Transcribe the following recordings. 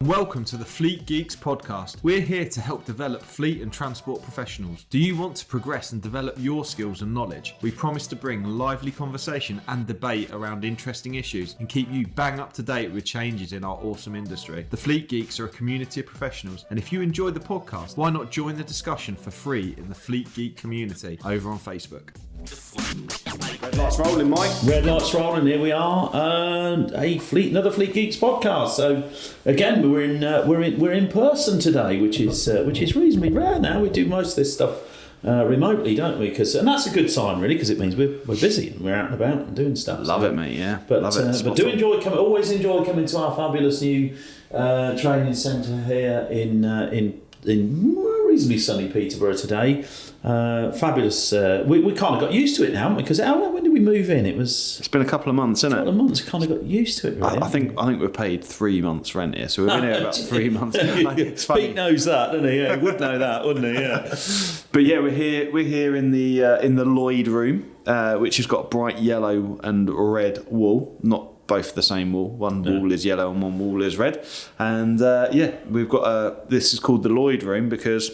Welcome to the Fleet Geeks podcast. We're here to help develop fleet and transport professionals. Do you want to progress and develop your skills and knowledge? We promise to bring lively conversation and debate around interesting issues and keep you bang up to date with changes in our awesome industry. The Fleet Geeks are a community of professionals, and if you enjoyed the podcast, why not join the discussion for free in the Fleet Geek community over on Facebook. Red lights rolling, Mike. Red lights rolling. Here we are, another Fleet Geeks podcast. So again, we're in person today, which is reasonably rare now. We do most of this stuff remotely, don't we? And that's a good sign, really, because it means we're busy and we're out and about and doing stuff. Love it, mate. Yeah, but love it. But always enjoy coming to our fabulous new training centre here in reasonably sunny Peterborough today. Fabulous. We kind of got used to it now, haven't we? Because when did we move in? It's been a couple of months, isn't it? A couple of months. Kind of got used to it. Really, I think we're paid 3 months rent here, so we've been here about 3 months. It's funny. Pete knows that, doesn't he? Yeah, he would know that, wouldn't he? Yeah. But yeah, we're here in the Lloyd room, which has got bright yellow and red wool, not both the same wool. One wall is yellow and one wall is red. And we've got this is called the Lloyd room because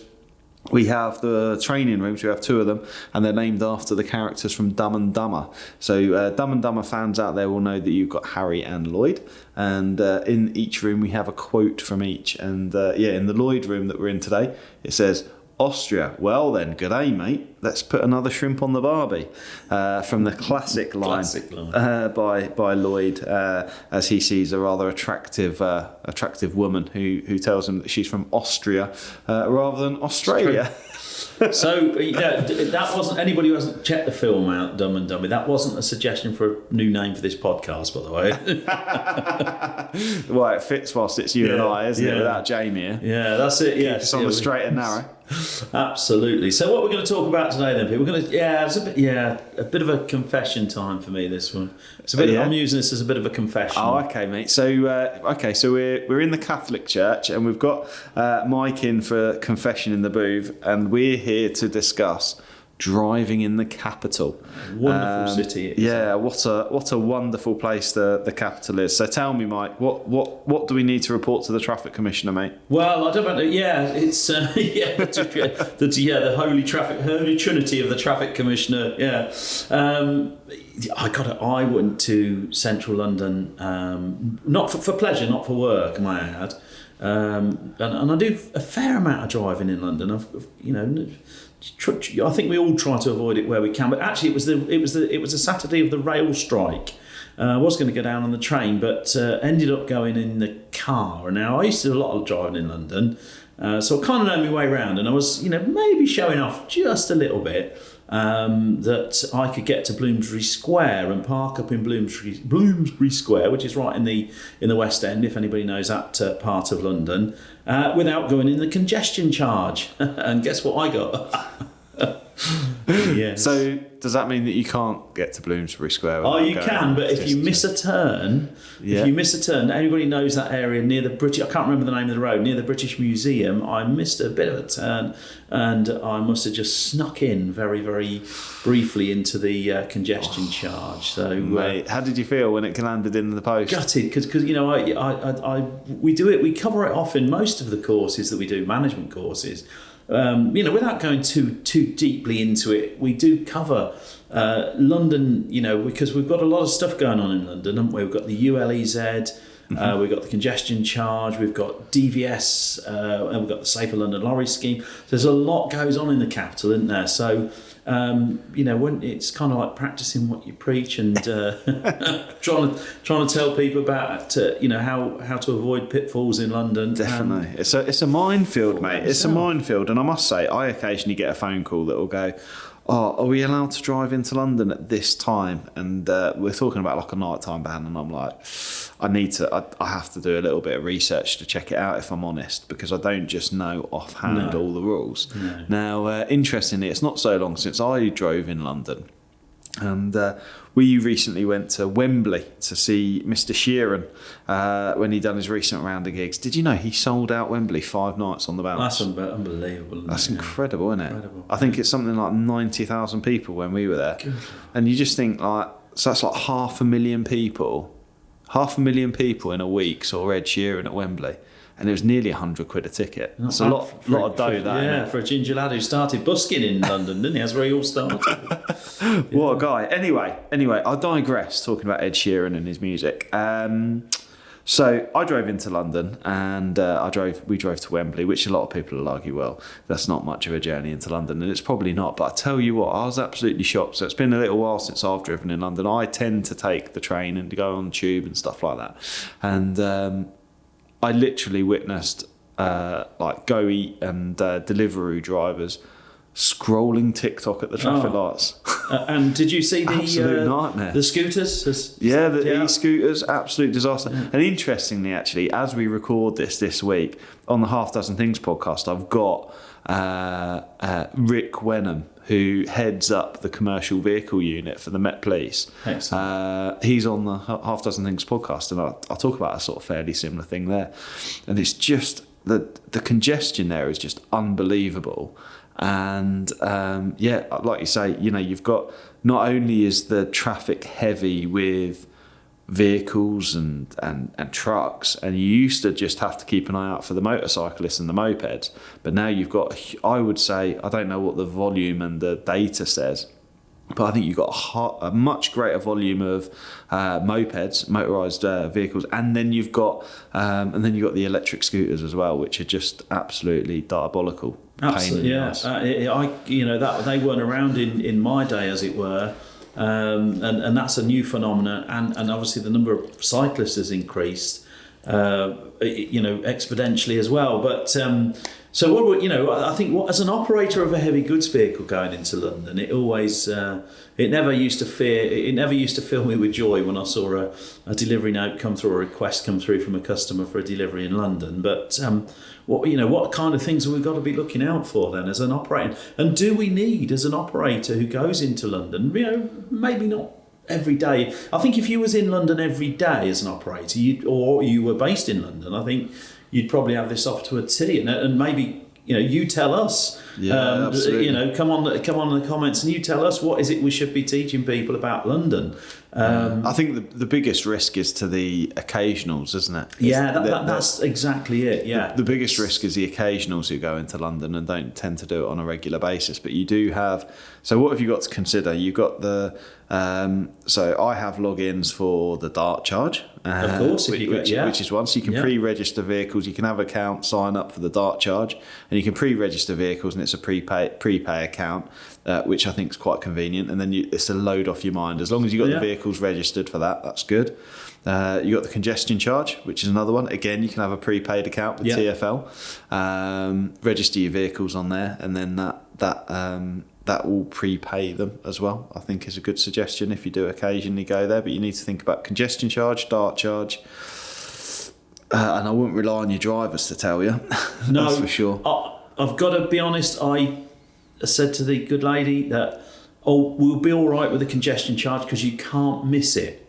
we have the training rooms. We have 2 of them, and they're named after the characters from Dumb and Dumber. So Dumb and Dumber fans out there will know that you've got Harry and Lloyd, and in each room we have a quote from each. And in the Lloyd room that we're in today, it says, "Austria, well then, good day, mate. Let's put another shrimp on the barbie." From the classic line, by Lloyd, as he sees a rather attractive woman who tells him that she's from Austria rather than Australia. So that wasn't, anybody who hasn't checked the film out, Dumb and Dumber, that wasn't a suggestion for a new name for this podcast, by the way. Well, it fits whilst it's you and I, isn't it? Without Jamie here. Yeah, that's it. Yeah, it's on the straight and narrow. Absolutely. So what we're going to talk about today, then, Pete? It's a bit of a confession time for me. This one. It's a bit. I'm using this as a bit of a confession. Oh, okay, mate. So we're in the Catholic Church, and we've got Mike in for confession in the booth, and we're here to discuss driving in the capital. Wonderful city it is. Yeah, what a wonderful place the capital is. So tell me, Mike, what do we need to report to the Traffic Commissioner, mate? Well, I don't know. Yeah, it's the holy trinity of the Traffic Commissioner. Yeah. I went to central London, not for pleasure, not for work, may I add. And I do a fair amount of driving in London. I think we all try to avoid it where we can, but actually it was a Saturday of the rail strike. I was going to go down on the train, but ended up going in the car. And now I used to do a lot of driving in London, so I kind of know my way around. And I was, maybe showing off just a little bit that I could get to Bloomsbury Square and park up in Bloomsbury Square, which is right in the West End, if anybody knows that part of London, without going in the congestion charge. And guess what I got? Yes. So does that mean that you can't get to Bloomsbury Square? You can, but if you miss a turn, anybody knows that area near the British, I can't remember the name of the road, near the British Museum. I missed a bit of a turn, and I must have just snuck in very, very briefly into the congestion charge. So, mate, how did you feel when it landed in the post? Gutted, because we do it. We cover it off in most of the courses that we do, management courses. Without going too deeply into it, we do cover London, because we've got a lot of stuff going on in London, haven't we? We've got the ULEZ, we've got the congestion charge, we've got DVS, and we've got the Safer London Lorry scheme. There's a lot goes on in the capital, isn't there? So, when it's kind of like practicing what you preach and trying to tell people about how to avoid pitfalls in London. Definitely, it's a minefield, mate. It's a minefield, and I must say, I occasionally get a phone call that will go, "Oh, are we allowed to drive into London at this time?" And we're talking about like a nighttime ban, and I'm like, I have to do a little bit of research to check it out, if I'm honest, because I don't just know offhand all the rules. No. Now, interestingly, it's not so long since I drove in London, and we recently went to Wembley to see Mr. Sheeran when he done his recent round of gigs. Did you know he sold out Wembley 5 nights on the bounce? That's unbelievable. That's incredible, isn't it? Incredible. I think it's something like 90,000 people when we were there. Good. And you just think, so that's like 500,000 people. 500,000 people in a week saw Ed Sheeran at Wembley. and it was nearly £100 a ticket. That's a lot of dough. For a ginger lad who started busking in London, didn't he? That's where he all started. What a guy. Anyway, I digress talking about Ed Sheeran and his music. So I drove into London, and we drove to Wembley, which a lot of people will argue, well, that's not much of a journey into London, and it's probably not. But I tell you what, I was absolutely shocked. So it's been a little while since I've driven in London. I tend to take the train and to go on the tube and stuff like that. And I literally witnessed like Go Eat and Deliveroo drivers scrolling TikTok at the traffic lights. And did you see absolute nightmare. The scooters? The e-scooters, absolute disaster. Yeah. And interestingly, actually, as we record this week, on the Half Dozen Things podcast, I've got Rick Wenham, who heads up the commercial vehicle unit for the Met Police. Excellent. He's on the Half Dozen Things podcast, and I'll talk about a sort of fairly similar thing there. And it's just, the congestion there is just unbelievable. And like you say, you've got, not only is the traffic heavy with vehicles and trucks, and you used to just have to keep an eye out for the motorcyclists and the mopeds, but now you've got, I would say, I don't know what the volume and the data says, but I think you've got a much greater volume of mopeds, motorised vehicles, and then you've got the electric scooters as well, which are just absolutely diabolical. Absolutely, yeah. They weren't around in my day, as it were, and that's a new phenomenon. And obviously, the number of cyclists has increased, exponentially as well. But so I think as an operator of a heavy goods vehicle going into London, it always it never used to fill me with joy when I saw a delivery note come through, a request come through from a customer for a delivery in London. But what kind of things have we got to be looking out for then as an operator? And do we need, as an operator who goes into London, maybe not every day. I think if you was in London every day as an operator, or you were based in London, I think you'd probably have this off to a T. And maybe you tell us. Yeah, absolutely. Come on in the comments and you tell us what is it we should be teaching people about London. I think the biggest risk is to the occasionals, isn't it? That's exactly it. Yeah, the biggest risk is the occasionals who go into London and don't tend to do it on a regular basis. But you do have. So what have you got to consider? You've got the. So I have logins for the Dart Charge. Of course, which is one. So you can pre-register vehicles. You can have account, sign up for the Dart Charge, and you can pre-register vehicles, and it's a prepay account, which I think is quite convenient. And then it's a load off your mind. As long as you've got the vehicles registered for that, that's good. You got the Congestion Charge, which is another one. Again, you can have a prepaid account with TfL. Register your vehicles on there, and then that will prepay them as well. I think is a good suggestion if you do occasionally go there, but you need to think about Congestion Charge, Dart Charge, and I wouldn't rely on your drivers to tell you. No, that's for sure. I've got to be honest, I said to the good lady that, we'll be all right with the Congestion Charge because you can't miss it.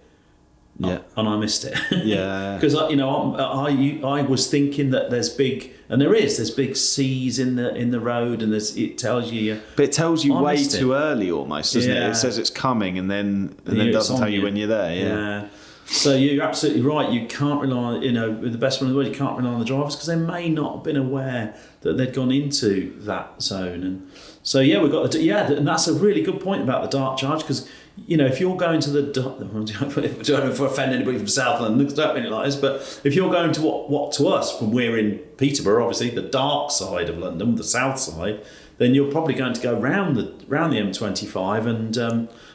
Yeah, and I missed it. Yeah, because I was thinking that there's big C's in the road, and it tells you. But it tells you way too early, almost, doesn't it? It says it's coming, and then doesn't tell you when you're there. Yeah. So you're absolutely right. You can't rely, with the best one in the world, you can't rely on the drivers because they may not have been aware that they'd gone into that zone. And so we've got and that's a really good point about the Dart Charge because. If you're going to the, I don't know if I offend anybody from South London, because I don't mean it like this, but if you're going to what to us, from we're in Peterborough, obviously the dark side of London, the south side, then you're probably going to go round the M25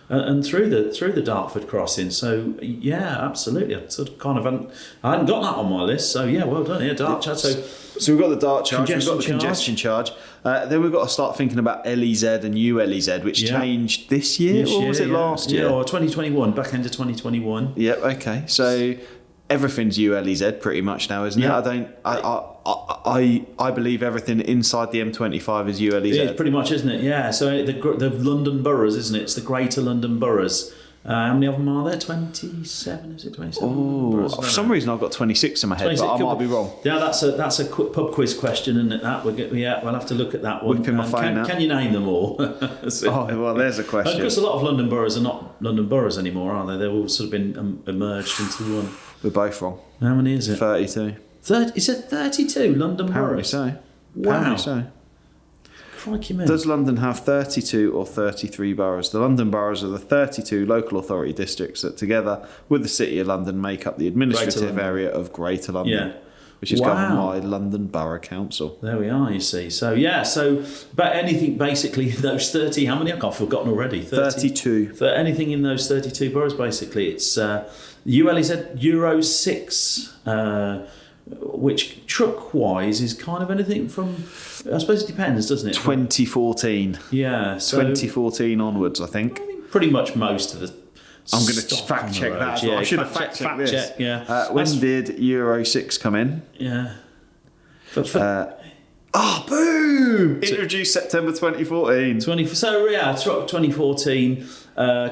and through the Dartford crossing. So absolutely, I hadn't got that on my list. So well done, Dart Charge. So we've got the Dart Charge, we've got the Congestion Charge. Then we've got to start thinking about LEZ and ULEZ, which changed this year, or was it last year? Yeah, or 2021, back end of 2021. Yeah, okay. So everything's ULEZ pretty much now, isn't it? I believe everything inside the M25 is ULEZ. It is pretty much, isn't it? Yeah. So the London boroughs, isn't it? It's the Greater London boroughs. How many of them are there? 27? Is it 27? Oh, for some reason I've got 26 in my head, but I might be wrong. Yeah, that's a quick pub quiz question, isn't it? That we'll have to look at that one. Whipping my phone out. Can you name them all? Well, there's a question. Of course, a lot of London boroughs are not London boroughs anymore, are they? They've all sort of been emerged into one. We're both wrong. How many is it? 32. Is it 32 London Apparently boroughs? so. Wow. Apparently so. Crikey me. Does London have 32 or 33 boroughs? The London boroughs are the 32 local authority districts that together with the City of London make up the administrative area of Greater London. Yeah. Which is governed by London Borough Council. There we are, you see. So, but anything basically in those 30, how many? I've forgotten already. 32. Anything in those 32 boroughs, basically. It's ULEZ Euro 6, which truck-wise is kind of anything from, I suppose it depends, doesn't it? 2014. Yeah. So 2014 onwards, I think. Pretty much most of the I'm going to fact check that as well. I should have fact checked this. Yeah. When did Euro 6 come in? Yeah. Boom! Introduced September 2014. 2014.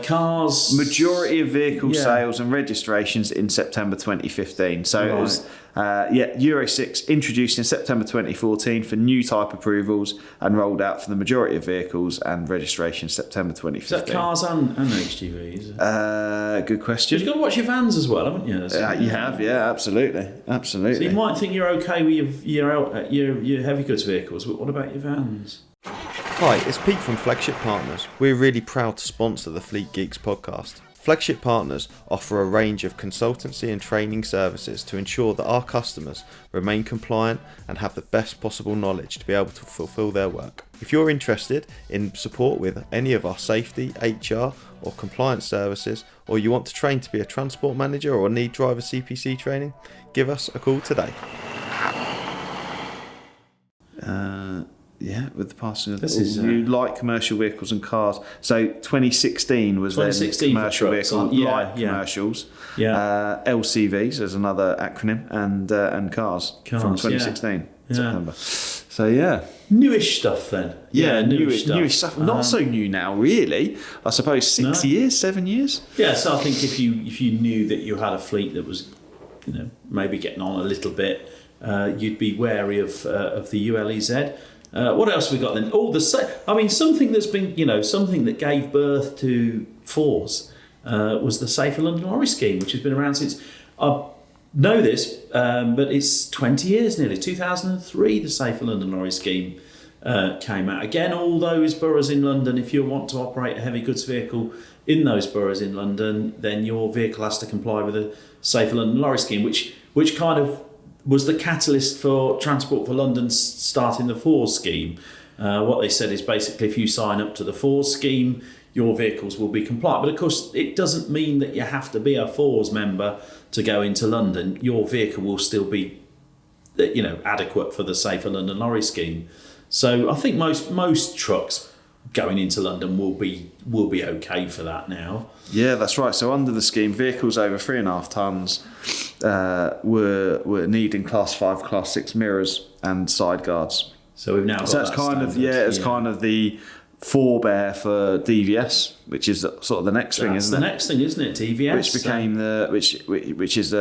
Cars. Majority of vehicle sales and registrations in September 2015. So it was, Euro 6 introduced in September 2014 for new type approvals and rolled out for the majority of vehicles and registration September 2015. Is that cars and HGVs? Good question. You've got to watch your vans as well, haven't you? You have, absolutely. So you might think you're okay with your heavy goods vehicles, but what about your vans? Hi, it's Pete from Flagship Partners. We're really proud to sponsor the Fleet Geeks podcast. Flagship Partners offer a range of consultancy and training services to ensure that our customers remain compliant and have the best possible knowledge to be able to fulfill their work. If you're interested in support with any of our safety, HR or compliance services, or you want to train to be a transport manager or need driver CPC training, give us a call today. With the passing of new light commercial vehicles and cars. So 2016 was then commercial vehicles, light commercials. Yeah. LCVs as another acronym, and cars from 2016 September. So newish stuff then. Newish stuff. Not so new now, really. I suppose 6 years, 7 years. Yeah. So I think if you knew that you had a fleet that was, maybe getting on a little bit, you'd be wary of the ULEZ. What else have we got then? Something that's been, something that gave birth to fours was the Safer London Lorry scheme, which has been around since, I know this, but it's 20 years nearly. 2003, the Safer London Lorry scheme came out. Again, all those boroughs in London, if you want to operate a heavy goods vehicle in those boroughs in London, then your vehicle has to comply with the Safer London Lorry scheme, which kind of was the catalyst for Transport for London starting the FORS scheme. What they said is basically if you sign up to the FORS scheme, your vehicles will be compliant. But of course, it doesn't mean that you have to be a FORS member to go into London. Your vehicle will still be, adequate for the Safer London Lorry scheme. So I think most trucks going into London will be okay for that now. Yeah, that's right. So under the scheme, vehicles over 3.5 tonnes were needing Class 5, Class 6 mirrors and side guards. So we've now got that's that kind standard. it's kind of the forebear for DVS, which is sort of the next thing, isn't it? That's the next thing, isn't it? DVS, which became which is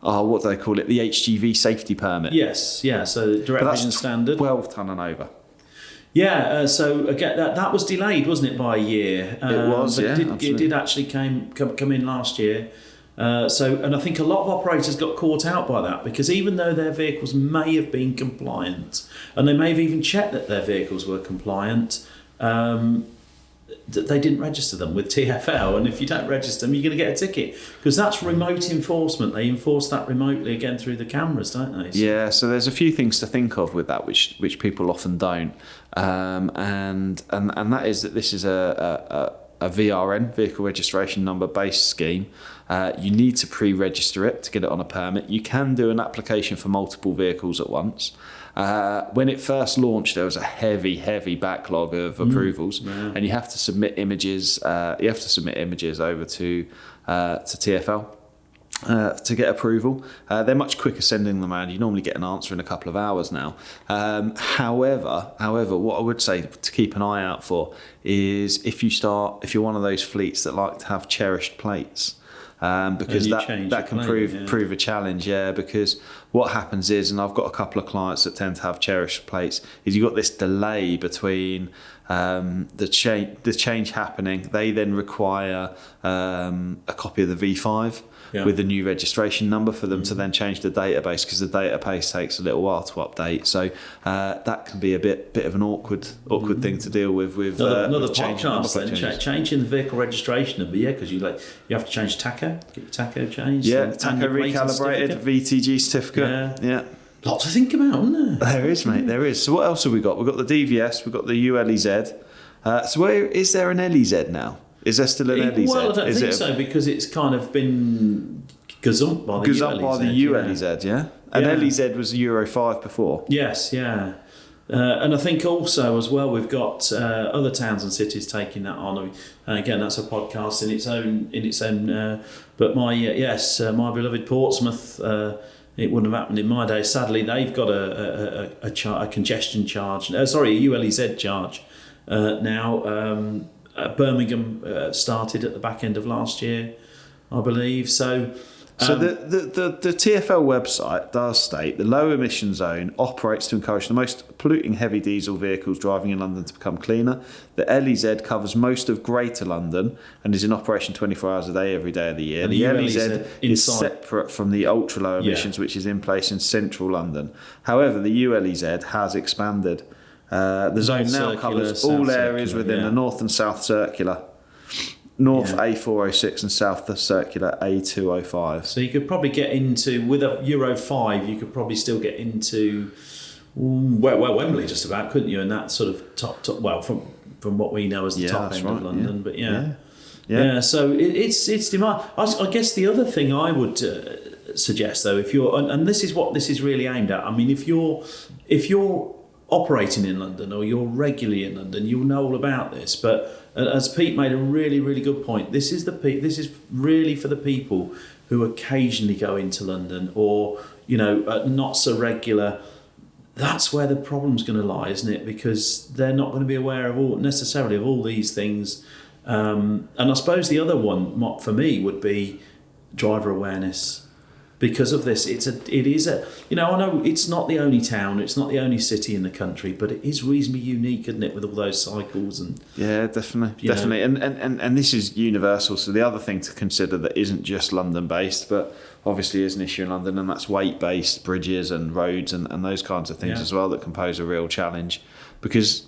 what do they call it? The HGV Safety permit. Yes, yeah. So direct vision standard, 12 tonne and over. Yeah, so again, that was delayed, wasn't it, by a year? It was, but yeah. It did actually come in last year. And I think a lot of operators got caught out by that, because even though their vehicles may have been compliant, and they may have even checked that their vehicles were compliant, they didn't register them with TfL. And if you don't register them, you're going to get a ticket, because that's remote enforcement. They enforce that remotely again through the cameras, don't they? So, yeah, so there's a few things to think of with that, which people often don't, and that is that this is a VRN, vehicle registration number based scheme. You need to pre-register it to get it on a permit. You can do an application for multiple vehicles at once. When it first launched, there was a heavy backlog of approvals, and you have to submit images. You have to submit images over to TfL to get approval. They're much quicker sending them around. You normally get an answer in a couple of hours now. However, what I would say to keep an eye out for is if you're one of those fleets that like to have cherished plates. Because that can prove a challenge, because what happens is, and I've got a couple of clients that tend to have cherished plates, is you've got this delay between the change happening. They then require a copy of the V5, with the new registration number for them to then change the database, because the database takes a little while to update. So that can be a bit of an awkward thing to deal with. Another with podcast then, changing the vehicle registration number, because you have to change TACO, get your TACO changed. Yeah, TACO recalibrated, VTG certificate. Yeah. Lots to think about, isn't there? There is, mate, there is. So what else have we got? We've got the DVS, we've got the ULEZ. So is there an LEZ now? Is there still an LEZ? Well, I don't think so, because it's kind of been gazumped by the ULEZ, yeah? And LEZ was Euro 5 before. Yes, yeah. And I think also as well, we've got other towns and cities taking that on. Again, that's a podcast in its own. But my beloved Portsmouth, it wouldn't have happened in my day. Sadly, they've got a congestion charge. A ULEZ charge now. Birmingham started at the back end of last year, I believe. So the TfL website does state the low emission zone operates to encourage the most polluting heavy diesel vehicles driving in London to become cleaner. The LEZ covers most of Greater London and is in operation 24 hours a day, every day of the year. And the LEZ is separate from the ultra low emissions, which is in place in central London. However, the ULEZ has expanded. The zone now covers all areas within the North and South Circular. North A406 and South the Circular A205. So you could probably get into, with a Euro 5, you could probably still get into Wembley just about, couldn't you? And that sort of top well, from what we know as the top end of London. But so it's demand. I guess the other thing I would suggest, though, if you're, and this is what this is really aimed at. I mean, if you're operating in London or you're regularly in London, you'll know all about this. But as Pete made a really, really good point, this is really for the people who occasionally go into London or, not so regular. That's where the problem's going to lie, isn't it? Because they're not going to be aware of all these things. And I suppose the other one for me would be driver awareness. Because of this, it is a I know it's not the only town, it's not the only city in the country, but it is reasonably unique, isn't it, with all those cycles and definitely, and this is universal. So the other thing to consider that isn't just London based, but obviously is an issue in London, and that's weight based bridges and roads and those kinds of things as well that can pose a real challenge, because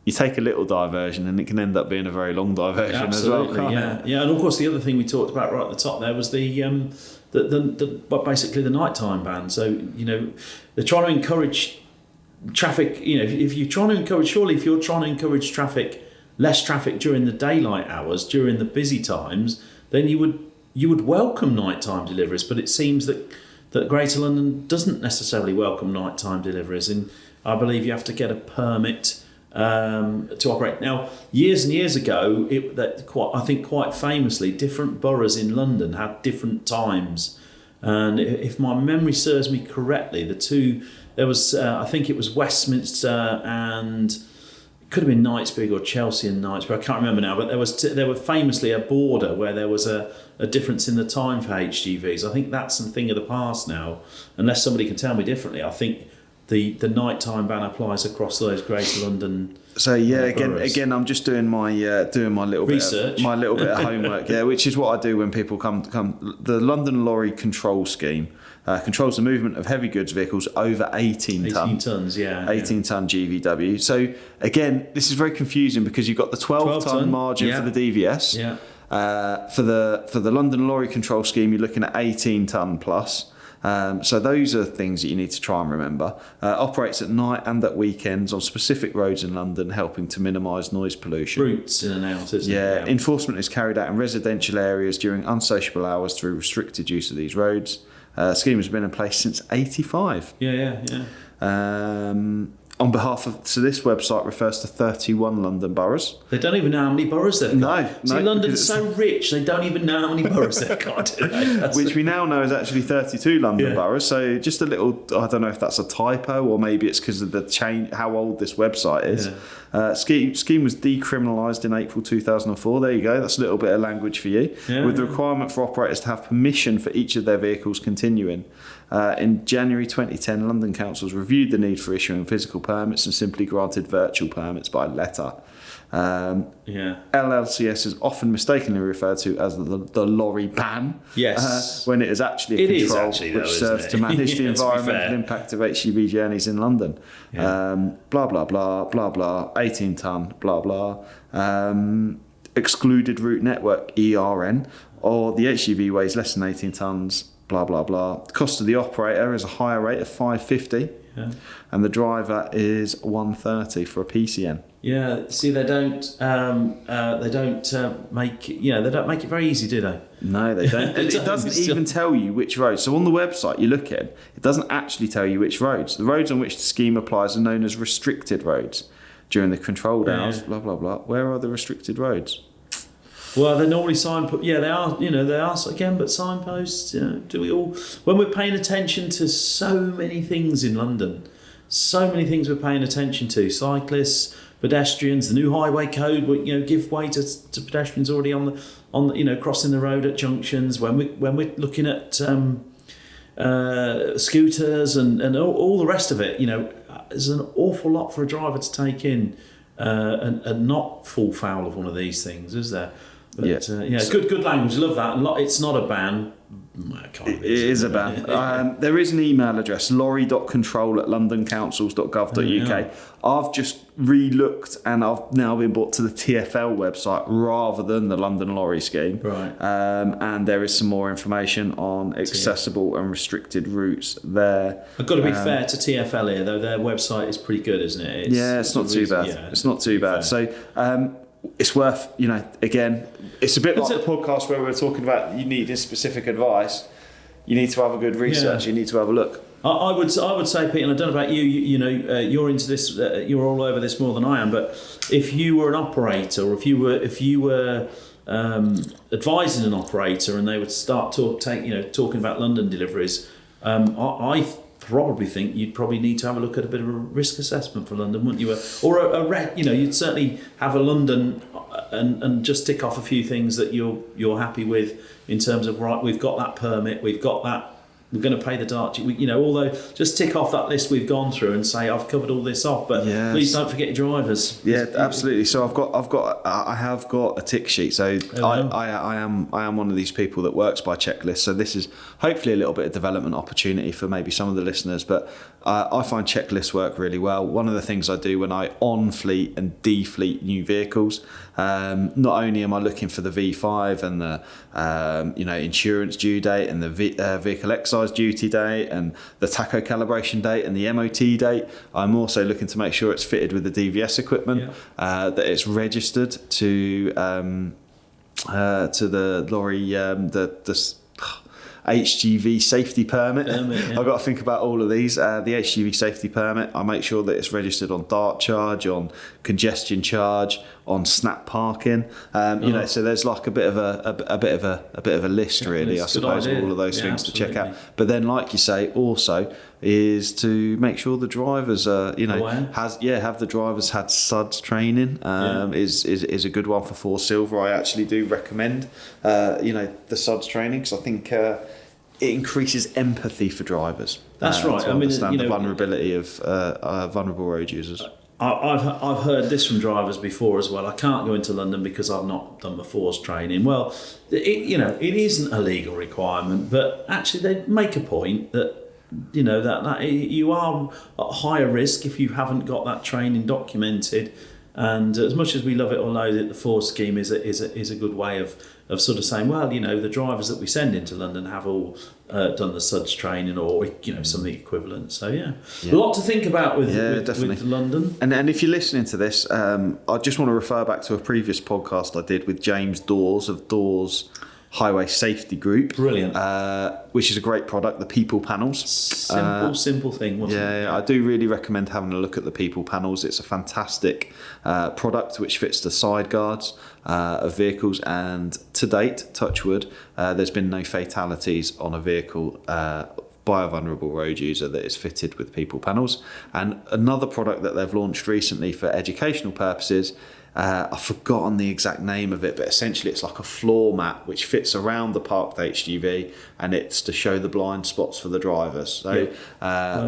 you take a little diversion and it can end up being a very long diversion as well. And of course the other thing we talked about right at the top there was basically the nighttime ban. So they're trying to encourage traffic. If you're trying to encourage less traffic during the daylight hours, during the busy times, then you would welcome nighttime deliveries. But it seems that Greater London doesn't necessarily welcome nighttime deliveries, and I believe you have to get a permit to operate. Now, years and years ago, quite famously, different boroughs in London had different times, and if my memory serves me correctly, there was I think it was Westminster and it could have been Knightsbridge or Chelsea and Knightsbridge, I can't remember now, but there were famously a border where there was a difference in the time for HGVs. I think that's a thing of the past now, unless somebody can tell me differently. I think the nighttime ban applies across those Greater London. So again, I'm just doing my little research, bit of homework, which is what I do when people come. The London Lorry Control Scheme controls the movement of heavy goods vehicles over 18 tons, 18 ton GVW. So again, this is very confusing because you've got the 12 ton margin for the DVS. For the London Lorry Control Scheme, you're looking at 18 ton plus. So those are things that you need to try and remember. Operates at night and at weekends on specific roads in London, helping to minimise noise pollution. Routes in and out, isn't it? Yeah, enforcement is carried out in residential areas during unsociable hours through restricted use of these roads. Scheme has been in place since '85. On behalf of, so this website refers to 31 London boroughs. They don't even know how many boroughs they've got. No, London's so rich, they don't even know how many boroughs they've got. Which we now know is actually 32 London boroughs. So just a little, I don't know if that's a typo or maybe it's because of the change, how old this website is. Scheme was decriminalised in April 2004. There you go. That's a little bit of language for you. With the requirement for operators to have permission for each of their vehicles continuing. In January 2010, London councils reviewed the need for issuing physical permits and simply granted virtual permits by letter. LLCS is often mistakenly referred to as the lorry ban. Yes. When it is actually a control which serves to manage the environmental impact of HGV journeys in London. Blah, blah, blah, blah, blah, 18 tonne, blah, blah. Excluded route network, ERN, or the HGV weighs less than 18 tonnes, blah, blah, blah. The cost of the operator is a higher rate of $550, and the driver is $130 for a PCN. Yeah, see, they don't make it very easy, do they? No, they don't. And it doesn't even tell you which roads. So on the website you look at, it doesn't actually tell you which roads. The roads on which the scheme applies are known as restricted roads during the controlled hours. Blah blah blah. Where are the restricted roads? Well, they're normally signposts. Yeah, they are. They are again, but signposts. Do we all? When we're paying attention to so many things in London, so many things we're paying attention to: cyclists, pedestrians, the new highway code. Give way to pedestrians already on the crossing the road at junctions. When we're looking at scooters and all the rest of it, there's an awful lot for a driver to take in and not fall foul of one of these things, is there? But, good language. Love that. It's not a ban. It is a ban. There is an email address, lorry.control@londoncouncils.gov.uk. I've just re-looked and I've now been brought to the TfL website rather than the London Lorry scheme. Right. And there is some more information on accessible and restricted routes there. I've got to be fair to TfL here, though. Their website is pretty good, isn't it? It's not too bad. It's not too bad. So it's worth, again, it's a bit like the podcast where we're talking about you need specific advice. You need to have a good research. You need to have a look. I would say, Pete, and I don't know about you. You're into this. You're all over this more than I am. But if you were an operator, or if you were advising an operator, and they would start talking about London deliveries, I probably think you'd probably need to have a look at a bit of a risk assessment for London, wouldn't you? Or you'd certainly have a London and just tick off a few things that you're happy with in terms of, right, we've got that permit, we've got that, we're going to pay the dart. Although just tick off that list we've gone through and say I've covered all this off, but please don't forget your drivers. Yeah, absolutely. So I have got a tick sheet. So I am one of these people that works by checklists. So this is hopefully a little bit of development opportunity for maybe some of the listeners. But I find checklists work really well. One of the things I do when I on-fleet and de-fleet new vehicles, not only am I looking for the V5 and the insurance due date and the vehicle excise duty date and the tacho calibration date and the MOT date, I'm also looking to make sure it's fitted with the DVS equipment, that it's registered to the lorry, the HGV Safety permit. I've got to think about all of these. The HGV Safety permit, I make sure that it's registered on dart charge, on congestion charge, on snap parking. So there's like a bit of a list, really, I suppose, of all of those things to check out. But then, like you say, also is to make sure the drivers have the drivers had SUDS training. Is a good one for 4 Silver. I actually do recommend the SUDS training, because I think it increases empathy for drivers. That's right. To understand the vulnerability of vulnerable road users. I've heard this from drivers before as well. I can't go into London because I've not done my force training. Well, it isn't a legal requirement, but actually they make a point that that you are at higher risk if you haven't got that training documented. And as much as we love it or loathe it, the force scheme is a good way of sort of saying, well, the drivers that we send into London have all done the SUDS training or something equivalent. So a lot to think about with London. And if you're listening to this, I just want to refer back to a previous podcast I did with James Dawes of Dawes Highway Safety Group. Brilliant. Which is a great product, the people panels. Simple thing, wasn't it? Yeah, I do really recommend having a look at the people panels. It's a fantastic product which fits the side guards of vehicles, and to date, touch wood, there's been no fatalities on a vehicle by a vulnerable road user that is fitted with people panels. And another product that they've launched recently for educational purposes I've forgotten the exact name of it, but essentially it's like a floor mat which fits around the parked HGV, and it's to show the blind spots for the drivers. So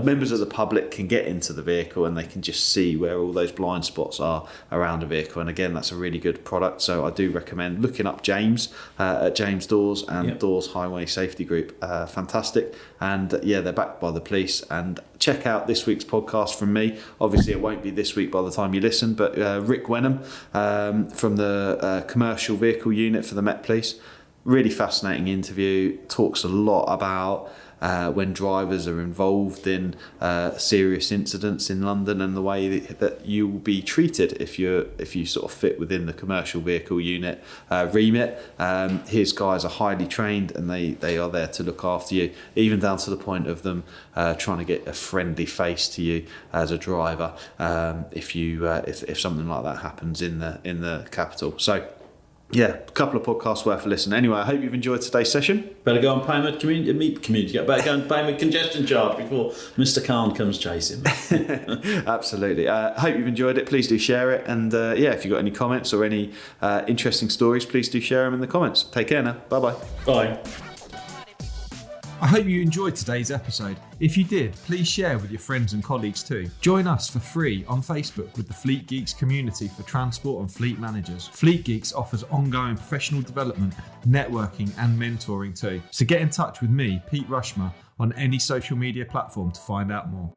members of the public can get into the vehicle and they can just see where all those blind spots are around a vehicle. And again, that's a really good product. So I do recommend looking up James at James Doors and Doors Highway Safety Group. Fantastic. And they're backed by the police. And check out this week's podcast from me. Obviously, it won't be this week by the time you listen, but Rick Wenham from the commercial vehicle unit for the Met Police. Really fascinating interview. Talks a lot about when drivers are involved in serious incidents in London and the way that you will be treated if you sort of fit within the commercial vehicle unit remit. His guys are highly trained and they are there to look after you, even down to the point of them trying to get a friendly face to you as a driver if something like that happens in the capital. So a couple of podcasts worth a listen. Anyway, I hope you've enjoyed today's session. Better go and pay my community. Better go and pay my congestion charge before Mr. Khan comes chasing me. Absolutely. I hope you've enjoyed it. Please do share it. And if you've got any comments or any interesting stories, please do share them in the comments. Take care now. Bye-bye. Bye. I hope you enjoyed today's episode. If you did, please share with your friends and colleagues too. Join us for free on Facebook with the Fleet Geeks community for transport and fleet managers. Fleet Geeks offers ongoing professional development, networking and mentoring too. So get in touch with me, Pete Rushmer, on any social media platform to find out more.